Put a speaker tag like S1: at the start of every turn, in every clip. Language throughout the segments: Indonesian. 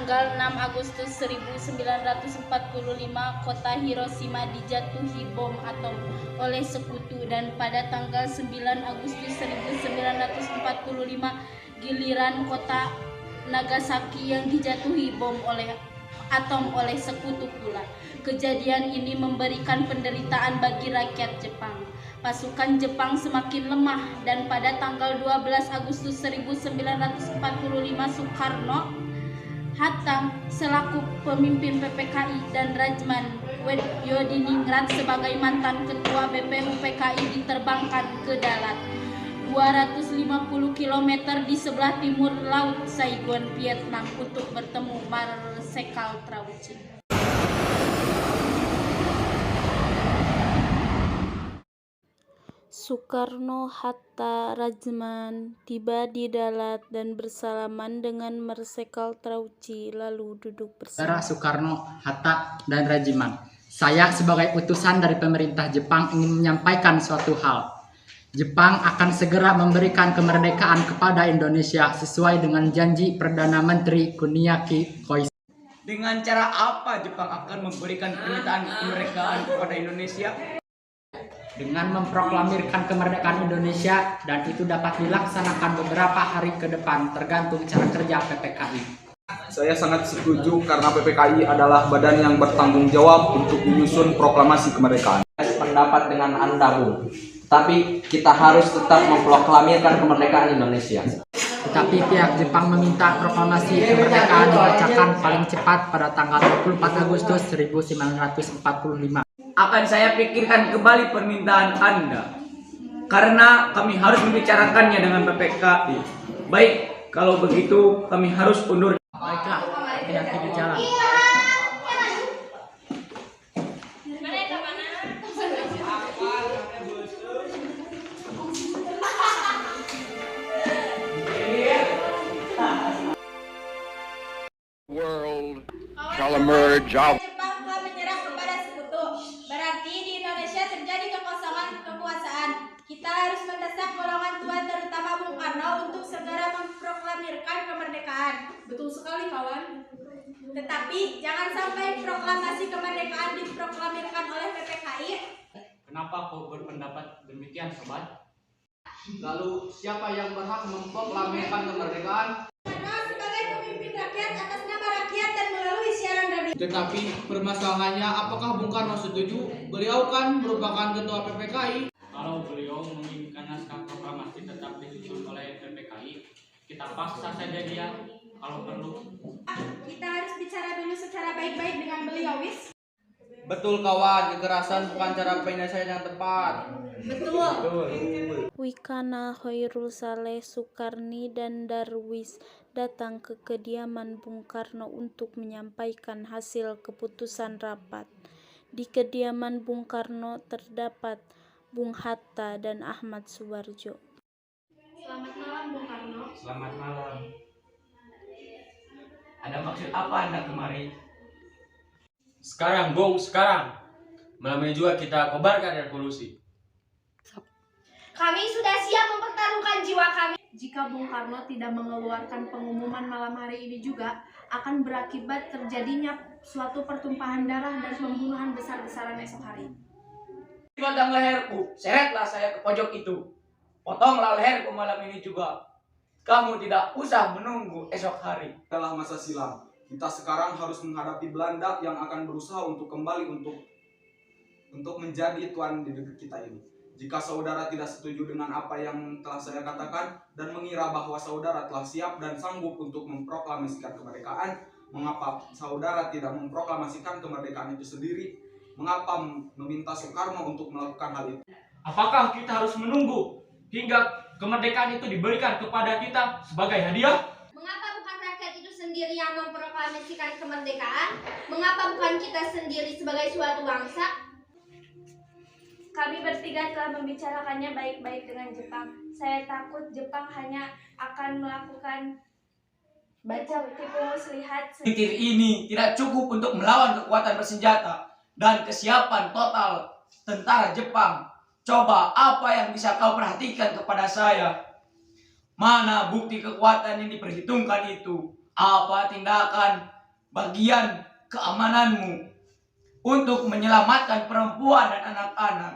S1: tanggal 6 Agustus 1945, kota Hiroshima dijatuhi bom atom oleh sekutu, dan pada tanggal 9 Agustus 1945 giliran kota Nagasaki yang dijatuhi bom atom oleh sekutu pula. Kejadian ini memberikan penderitaan bagi rakyat Jepang. Pasukan Jepang semakin lemah, dan pada tanggal 12 Agustus 1945 Soekarno-Hatta selaku pemimpin PPKI dan Rajman Yodiningrat sebagai mantan ketua BPU PKI diterbangkan ke darat 250 km di sebelah timur laut Saigon, Vietnam untuk bertemu Marsekal Trauci. Soekarno-Hatta Rajman tiba di darat dan bersalaman dengan Marsekal Trauci lalu duduk bersama.
S2: Soekarno, Hatta, dan Rajman, saya sebagai utusan dari pemerintah Jepang ingin menyampaikan suatu hal. Jepang akan segera memberikan kemerdekaan kepada Indonesia sesuai dengan janji Perdana Menteri Kuniaki Koizumi.
S3: Dengan cara apa Jepang akan memberikan pernyataan kemerdekaan kepada Indonesia?
S2: Dengan memproklamirkan kemerdekaan Indonesia, dan itu dapat dilaksanakan beberapa hari ke depan tergantung cara kerja PPKI.
S4: Saya sangat setuju karena PPKI adalah badan yang bertanggung jawab untuk menyusun proklamasi kemerdekaan.
S5: Pendapat dengan Anda, Bung. Tapi kita harus tetap memproklamirkan kemerdekaan Indonesia.
S2: Tetapi pihak Jepang meminta proklamasi kemerdekaan dibacakan paling cepat pada tanggal 24 Agustus 1945.
S3: Akan saya pikirkan kembali permintaan Anda, karena kami harus membicarakannya dengan PPKI. Baik, kalau begitu kami harus undur.
S2: Baiklah, hati-hati di jalan.
S6: World shall emerge out.
S7: Jepang telah menyerah kepada sekutu. Berarti di Indonesia terjadi kekosongan kekuasaan. Kita harus mendesak golongan tua terutama Bung Karno untuk segera memproklamirkan kemerdekaan. Betul sekali, kawan. Tetapi jangan sampai proklamasi kemerdekaan diproklamirkan oleh PPKI.
S8: Kenapa kau berpendapat demikian, sobat? Lalu siapa yang berhak memproklamirkan kemerdekaan?
S7: Karno sebagai pemimpin rakyat atas nama rakyat dan melalui siaran radio.
S8: Tetapi permasalahannya, apakah Bung Karno setuju? Beliau kan merupakan ketua PPKI. Kalau beliau menginginkan naskah proklamasi tetap disusun oleh PPKI, kita paksa saja dia kalau perlu.
S7: Kita harus bicara dulu secara baik-baik dengan beliau, wis.
S8: Betul kawan, kekerasan bukan cara penyelesaian yang tepat.
S7: Betul.
S1: Wikana, Hoirul Saleh, Sukarni, dan Darwis datang ke kediaman Bung Karno untuk menyampaikan hasil keputusan rapat. Di kediaman Bung Karno terdapat Bung Hatta dan Ahmad Subarjo.
S7: Selamat malam, Bung Karno.
S3: Selamat malam. Ada maksud apa Anda kemari?
S9: Sekarang, Bung, sekarang. Malam ini juga kita kobarkan revolusi.
S7: Kami sudah siap mempertaruhkan jiwa kami.
S10: Jika Bung Karno tidak mengeluarkan pengumuman malam hari ini juga, akan berakibat terjadinya suatu pertumpahan darah dan pembunuhan besar-besaran esok hari.
S3: Potong leherku, seretlah saya ke pojok itu. Potonglah leherku malam ini juga. Kamu tidak usah menunggu esok hari.
S4: Adalah masa silam. Kita sekarang harus menghadapi Belanda yang akan berusaha untuk kembali untuk menjadi tuan di negeri kita ini. Jika saudara tidak setuju dengan apa yang telah saya katakan dan mengira bahwa saudara telah siap dan sanggup untuk memproklamasikan kemerdekaan, mengapa saudara tidak memproklamasikan kemerdekaan itu sendiri? Mengapa meminta Soekarno untuk melakukan hal itu?
S9: Apakah kita harus menunggu hingga kemerdekaan itu diberikan kepada kita sebagai hadiah?
S7: Mengapa bukan rakyat itu sendiri yang memproklamasikan kemerdekaan? Mengapa bukan kita sendiri sebagai suatu bangsa?
S10: Kami bertiga telah membicarakannya baik-baik dengan Jepang. Saya takut Jepang hanya akan melakukan tipu muslihat.
S3: Pikir ini tidak cukup untuk melawan kekuatan bersenjata dan kesiapan total tentara Jepang. Coba apa yang bisa kau perhatikan kepada saya? Mana bukti kekuatan yang diperhitungkan itu? Apa tindakan bagian keamananmu untuk menyelamatkan perempuan dan anak-anak.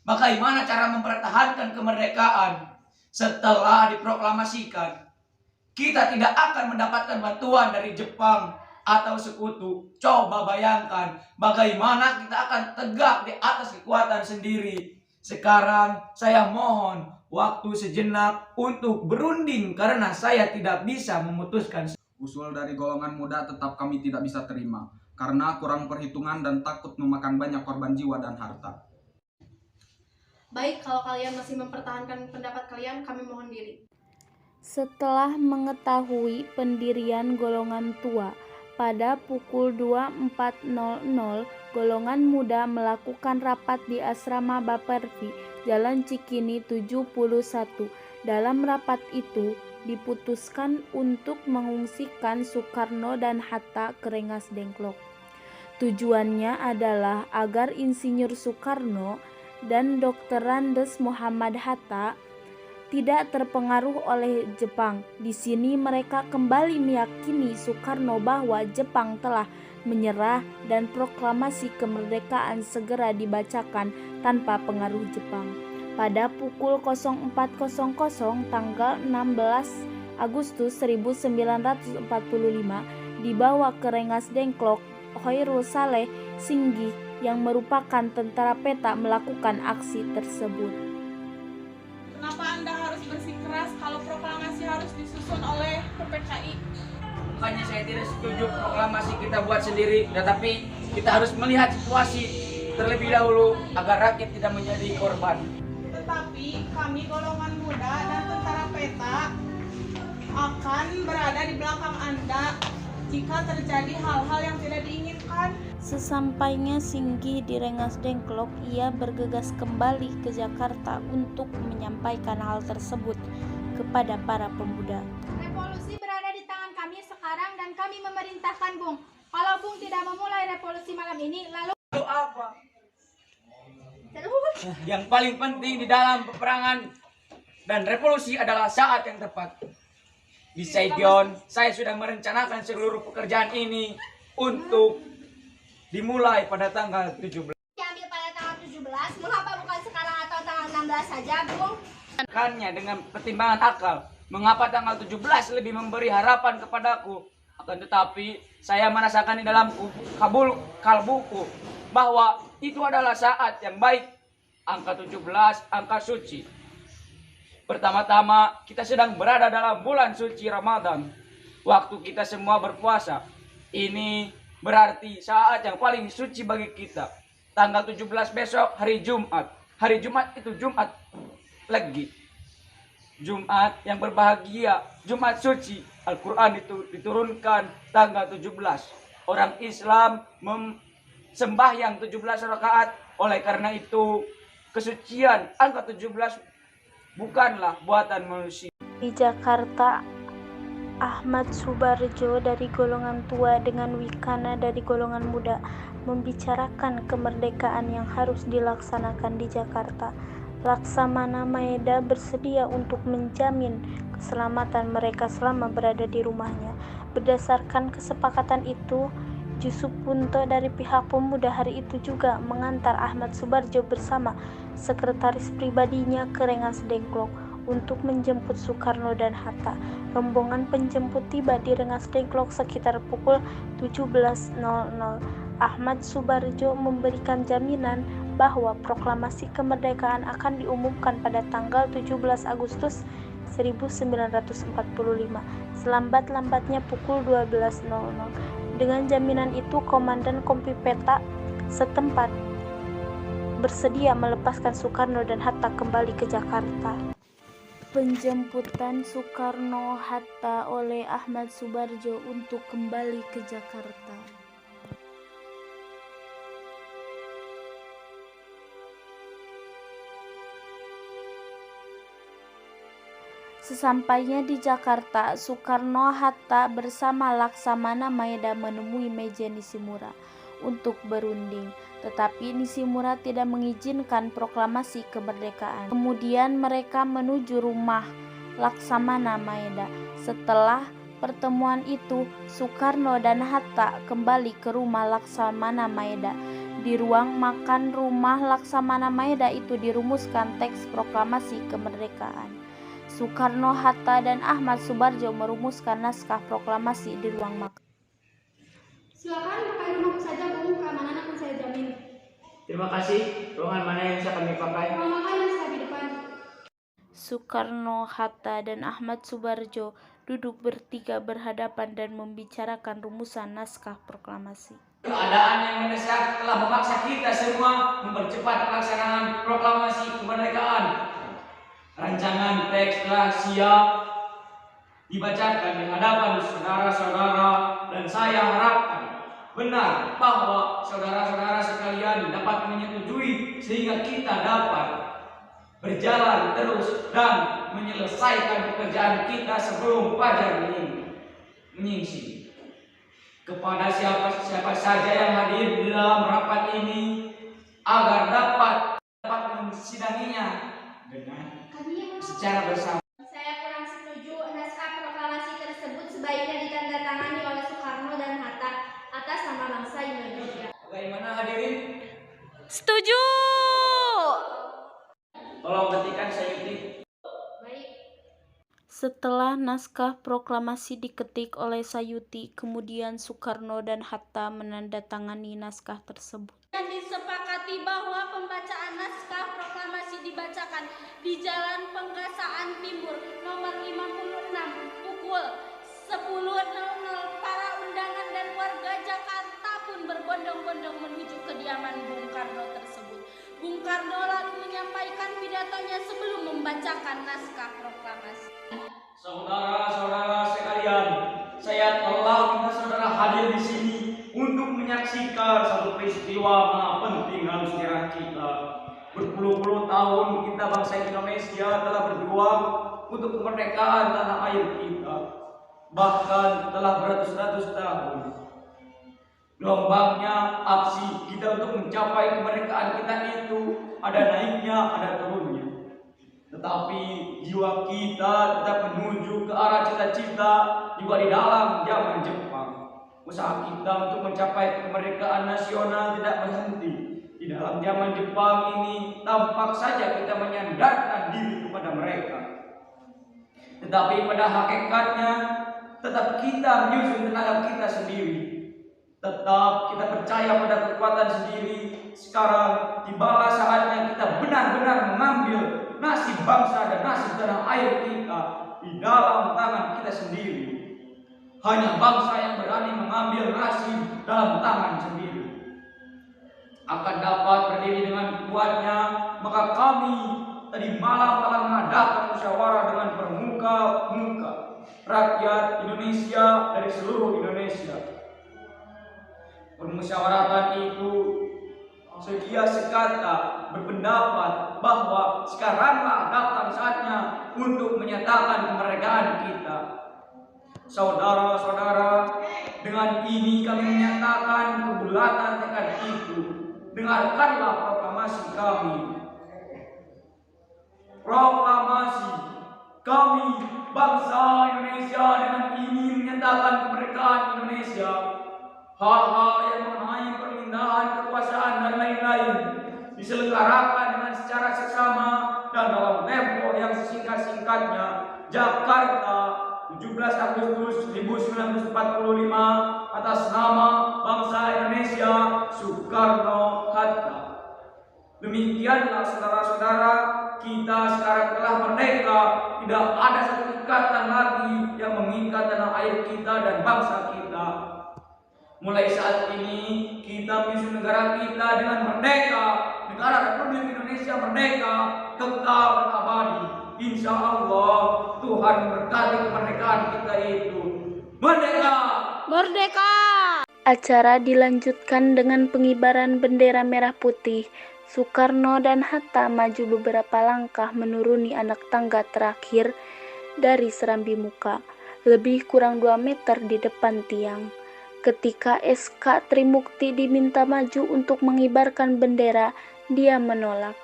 S3: Bagaimana cara mempertahankan kemerdekaan setelah diproklamasikan? Kita tidak akan mendapatkan bantuan dari Jepang atau sekutu. Coba bayangkan bagaimana kita akan tegak di atas kekuatan sendiri. Sekarang saya mohon waktu sejenak untuk berunding karena saya tidak bisa memutuskan.
S4: Usul dari golongan muda tetap kami tidak bisa terima karena kurang perhitungan dan takut memakan banyak korban jiwa dan harta.
S10: Baik, kalau kalian masih mempertahankan pendapat kalian, kami mohon diri.
S1: Setelah mengetahui pendirian golongan tua, pada pukul 24.00, golongan muda melakukan rapat di asrama Bapervi, Jalan Cikini 71. Dalam rapat itu, diputuskan untuk mengungsikan Soekarno dan Hatta ke Rengas Dengklok. Tujuannya adalah agar Insinyur Soekarno dan Dr. Andes Muhammad Hatta tidak terpengaruh oleh Jepang. Di sini mereka kembali meyakini Soekarno bahwa Jepang telah menyerah dan proklamasi kemerdekaan segera dibacakan tanpa pengaruh Jepang. Pada pukul 04.00 tanggal 16 Agustus 1945 dibawa ke Rengas Dengklok Hoirul Saleh Singgih yang merupakan tentara peta melakukan aksi tersebut.
S11: Kenapa Anda harus bersikeras kalau proklamasi harus disusun oleh PPKI?
S3: Bukannya saya tidak setuju proklamasi kita buat sendiri, tetapi kita harus melihat situasi terlebih dahulu agar rakyat tidak menjadi korban.
S11: Tetapi kami golongan muda dan tentara peta akan berada di belakang Anda jika terjadi hal-hal yang tidak diinginkan.
S1: Sesampainya Singgih di Rengas Dengklok, ia bergegas kembali ke Jakarta untuk menyampaikan hal tersebut kepada para pemuda.
S7: Revolusi berada di tangan kami sekarang dan kami memerintahkan Bung. Kalau Bung tidak memulai revolusi malam ini, lalu
S3: apa? Yang paling penting di dalam peperangan dan revolusi adalah saat yang tepat. Di Saigon, saya sudah merencanakan seluruh pekerjaan ini untuk dimulai pada tanggal 17.
S7: diambil pada tanggal 17, mengapa bukan sekarang atau tanggal 16 saja, Bung?
S3: Hanya dengan pertimbangan akal, mengapa tanggal 17 lebih memberi harapan kepadaku. Akan tetapi, saya merasakan di dalam kalbuku bahwa itu adalah saat yang baik. Angka 17, angka suci. Pertama-tama, kita sedang berada dalam bulan suci Ramadan. Waktu kita semua berpuasa. Ini berarti saat yang paling suci bagi kita. Tanggal 17 besok hari Jumat. Hari Jumat itu Jumat Legi. Jumat yang berbahagia. Jumat suci. Al-Quran itu diturunkan tanggal 17. Orang Islam sembahyang 17 rakaat. Oleh karena itu, kesucian angka 17 bukanlah buatan manusia.
S1: Di Jakarta, Ahmad Subarjo dari golongan tua dengan Wikana dari golongan muda membicarakan kemerdekaan yang harus dilaksanakan di Jakarta. Laksamana Maeda bersedia untuk menjamin keselamatan mereka selama berada di rumahnya. Berdasarkan kesepakatan itu, Jusuf Punto dari pihak pemuda hari itu juga mengantar Ahmad Subarjo bersama sekretaris pribadinya ke Rengas Dengklok untuk menjemput Soekarno dan Hatta. Rombongan penjemput tiba di Rengas Dengklok sekitar pukul 17.00. Ahmad Subarjo memberikan jaminan bahwa proklamasi kemerdekaan akan diumumkan pada tanggal 17 Agustus 1945, selambat-lambatnya pukul 12.00. Dengan jaminan itu, Komandan Kompi Peta setempat bersedia melepaskan Soekarno dan Hatta kembali ke Jakarta. Penjemputan Soekarno-Hatta oleh Ahmad Subarjo untuk kembali ke Jakarta. Sesampainya di Jakarta, Soekarno-Hatta bersama Laksamana Maeda menemui meja Nishimura untuk berunding. Tetapi Nishimura tidak mengizinkan proklamasi kemerdekaan. Kemudian mereka menuju rumah Laksamana Maeda. Setelah pertemuan itu, Soekarno dan Hatta kembali ke rumah Laksamana Maeda. Di ruang makan rumah Laksamana Maeda itu dirumuskan teks proklamasi kemerdekaan. Soekarno, Hatta, dan Ahmad Subarjo merumuskan naskah proklamasi di ruang makan.
S10: Silakan pakai rumahku saja, Bung. Keamanan akan saya jamin.
S3: Terima kasih. Ruangan mana yang bisa kami pakai?
S10: Ruang makan yang saya di depan.
S1: Soekarno, Hatta, dan Ahmad Subarjo duduk bertiga berhadapan dan membicarakan rumusan naskah proklamasi.
S3: Keadaan yang mendesak telah memaksa kita semua mempercepat pelaksanaan proklamasi kemerdekaan. Rancangan teks telah siap dibacakan di hadapan saudara-saudara dan saya harapkan benar bahwa saudara-saudara sekalian dapat menyetujui sehingga kita dapat berjalan terus dan menyelesaikan pekerjaan kita sebelum fajar menyingsing. Kepada siapa saja yang hadir di dalam rapat ini agar dapat mensidanginya dengan secara bersama.
S7: Saya kurang setuju naskah proklamasi tersebut sebaiknya ditandatangani oleh Soekarno dan Hatta atas nama bangsa Indonesia.
S3: Bagaimana hadirin?
S1: Setuju!
S3: Tolong ketikkan Sayuti.
S7: Baik.
S1: Setelah naskah proklamasi diketik oleh Sayuti, kemudian Soekarno dan Hatta menandatangani naskah tersebut. Dan disepakati bahwa pembacaan naskah proklamasi dibacakan di Jalan Penggasaan Timur nomor 56 pukul 10.00. Para undangan dan warga Jakarta pun berbondong-bondong menuju kediaman Bung Karno tersebut. Bung Karno lalu menyampaikan pidatonya sebelum membacakan naskah proklamasi.
S3: Saudara-saudara sekalian, saya telah minta saudara hadir di sini untuk menyaksikan satu peristiwa penting dalam sejarah kita. Berpuluh-puluh tahun kita bangsa Indonesia telah berjuang untuk kemerdekaan tanah air kita. Bahkan telah beratus-ratus tahun. Gelombangnya aksi kita untuk mencapai kemerdekaan kita itu ada naiknya, ada turunnya. Tetapi jiwa kita tetap menuju ke arah cita-cita juga di dalam zaman Jepang. Usaha kita untuk mencapai kemerdekaan nasional tidak berhenti. Di dalam zaman Jepang ini tampak saja kita menyandarkan diri kepada mereka. Tetapi pada hakikatnya tetap kita menyusun tenaga kita sendiri. Tetap kita percaya pada kekuatan sendiri. Sekarang tibalah saatnya kita benar-benar mengambil nasib bangsa dan nasib tanah air kita di dalam tangan kita sendiri. Hanya bangsa yang berani mengambil nasib dalam tangan sendiri akan dapat berdiri dengan kuatnya. Maka kami tadi malam telah mengadakan musyawarah dengan bermuka-muka rakyat Indonesia dari seluruh Indonesia. Permusyawaratan itu sedia sekata berpendapat bahwa sekaranglah datang saatnya untuk menyatakan kemerdekaan kita. Saudara-saudara, dengan ini kami menyatakan kebulatan tekad itu. Dengarkanlah proklamasi kami. Proklamasi kami bangsa Indonesia dengan ini menyatakan kemerdekaan Indonesia. Hal-hal yang mengenai permintaan kekuasaan dan lain-lain diselenggarakan dengan secara seksama dan dalam tempo yang sesingkat-singkatnya. Jakarta, 17 Agustus 1945, atas nama bangsa Indonesia, Soekarno, Hatta. Demikianlah saudara-saudara, kita sekarang telah merdeka. Tidak ada satu ikatan lagi yang mengikat tanah air kita dan bangsa kita. Mulai saat ini kita menyusun negara kita dengan merdeka. Negara Republik Indonesia merdeka, kekal dan abadi. Insya Allah Tuhan berkati kemerdekaan kita itu. Merdeka!
S1: Merdeka! Acara dilanjutkan dengan pengibaran bendera merah putih. Soekarno dan Hatta maju beberapa langkah menuruni anak tangga terakhir dari serambi muka, lebih kurang 2 meter di depan tiang. Ketika SK Trimukti diminta maju untuk mengibarkan bendera, dia menolak.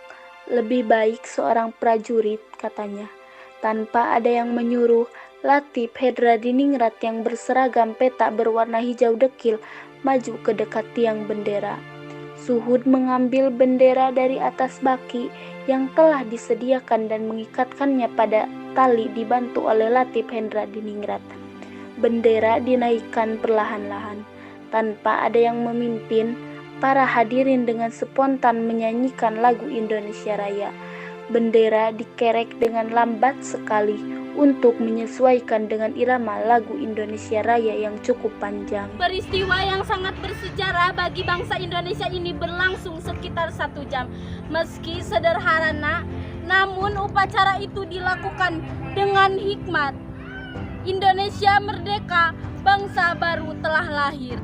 S1: Lebih baik seorang prajurit, katanya. Tanpa ada yang menyuruh,
S12: Latif Hendradiningrat yang berseragam peta berwarna hijau dekil maju ke dekat tiang bendera. Suhud mengambil bendera dari atas baki yang telah disediakan dan mengikatkannya pada tali dibantu oleh Latif Hendradiningrat. Bendera dinaikkan perlahan-lahan. Tanpa ada yang memimpin, para hadirin dengan spontan menyanyikan lagu Indonesia Raya. Bendera dikerek dengan lambat sekali untuk menyesuaikan dengan irama lagu Indonesia Raya yang cukup panjang.
S1: Peristiwa yang sangat bersejarah bagi bangsa Indonesia ini berlangsung sekitar 1 jam. Meski sederhana, namun upacara itu dilakukan dengan hikmat. Indonesia merdeka, bangsa baru telah lahir.